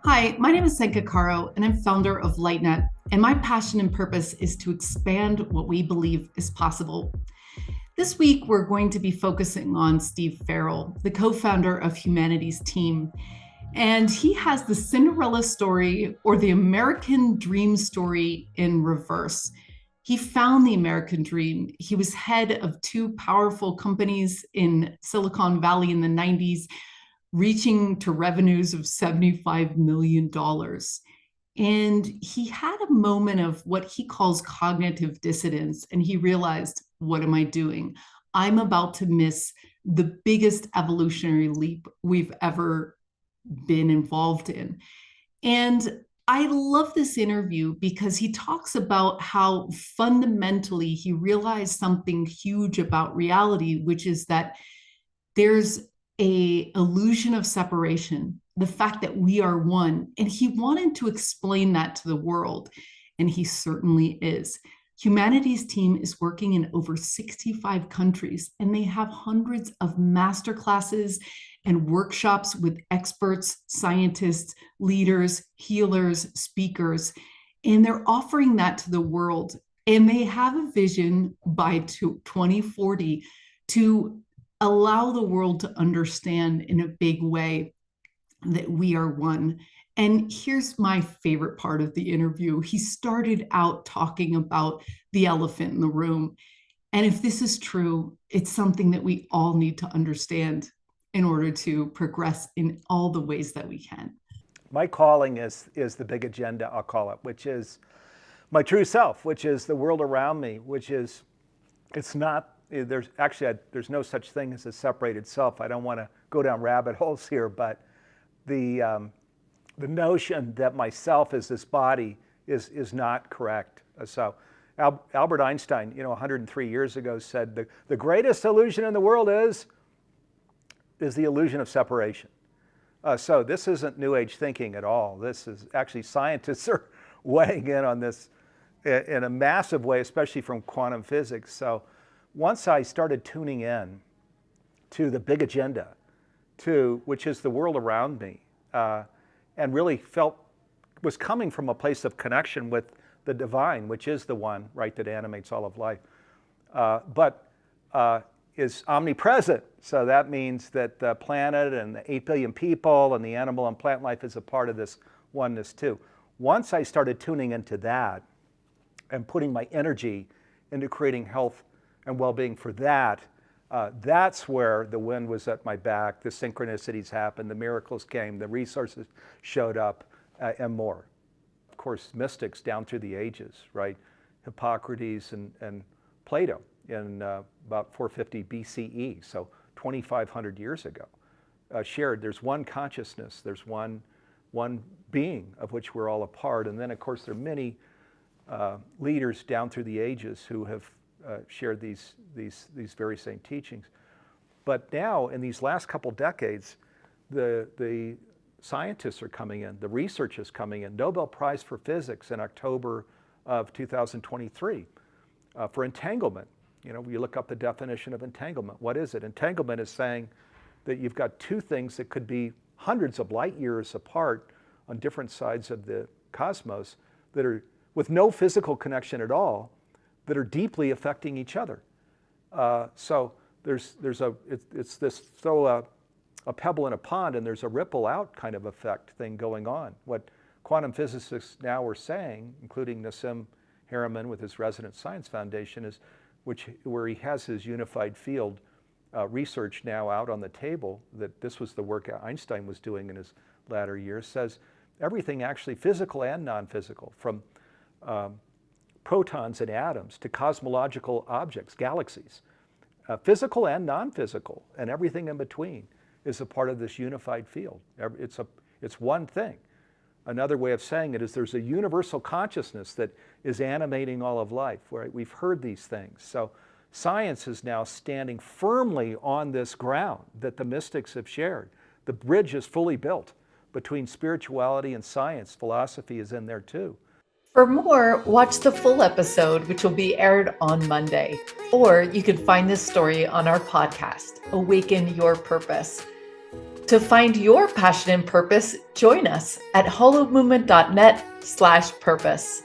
Hi, my name is Senka Caro, and I'm founder of LightNet. And my passion and purpose is to expand what we believe is possible. This week, we're going to be focusing on Steve Farrell, the co founder of Humanities team. And he has the Cinderella story or the American dream story in reverse. He found the American dream. He was head of two powerful companies in Silicon Valley in the 90s, reaching to revenues of $75 million. And he had a moment of what he calls cognitive dissonance. And he realized, what am I doing? I'm about to miss the biggest evolutionary leap we've ever been involved in. And I love this interview because he talks about how fundamentally he realized something huge about reality, which is that there's a illusion of separation, the fact that we are one. And he wanted to explain that to the world, and he certainly is. Humanities team is working in over 65 countries, and they have hundreds of master classes and workshops with experts, scientists, leaders, healers, speakers, and they're offering that to the world. And they have a vision by 2040 to allow the world to understand in a big way that we are one. And here's my favorite part of the interview. He started out talking about the elephant in the room. And if this is true, it's something that we all need to understand in order to progress in all the ways that we can. My calling is the big agenda, I'll call it, which is my true self, which is the world around me, which is, it's not, there's no such thing as a separated self. I don't want to go down rabbit holes here, but the notion that myself is this body is not correct. So Albert Einstein, 103 years ago said the greatest illusion in the world is the illusion of separation. So this isn't New Age thinking at all. This is actually scientists are weighing in on this in a massive way, especially from quantum physics. So once I started tuning in to the big agenda, which is the world around me, and really was coming from a place of connection with the divine, which is the one, right, that animates all of life, but is omnipresent. So that means that the planet and the 8 billion people and the animal and plant life is a part of this oneness too. Once I started tuning into that and putting my energy into creating health and well-being for that, that's where the wind was at my back, the synchronicities happened, the miracles came, the resources showed up, and more. Of course, mystics down through the ages, right? Hippocrates and Plato in about 450 BCE, so 2,500 years ago, shared there's one consciousness, there's one being of which we're all a part. And then, of course, there are many leaders down through the ages who have shared these very same teachings. But now, in these last couple decades, the scientists are coming in, the research is coming in. Nobel Prize for Physics in October of 2023 for entanglement. You look up the definition of entanglement. What is it? Entanglement is saying that you've got two things that could be hundreds of light years apart on different sides of the cosmos that are with no physical connection at all, that are deeply affecting each other. So it's this throw a pebble in a pond and there's a ripple out kind of effect thing going on. What quantum physicists now are saying, including Nassim Haramein with his Resonance Science Foundation, is where he has his unified field research now out on the table, that this was the work Einstein was doing in his latter years, says everything actually physical and non-physical, from protons and atoms to cosmological objects, galaxies, physical and non-physical, and everything in between is a part of this unified field. It's one thing. Another way of saying it is there's a universal consciousness that is animating all of life. Right? We've heard these things. So science is now standing firmly on this ground that the mystics have shared. The bridge is fully built between spirituality and science. Philosophy is in there too. For more, watch the full episode, which will be aired on Monday. Or you can find this story on our podcast, Awaken Your Purpose. To find your passion and purpose, join us at holomovement.net/purpose.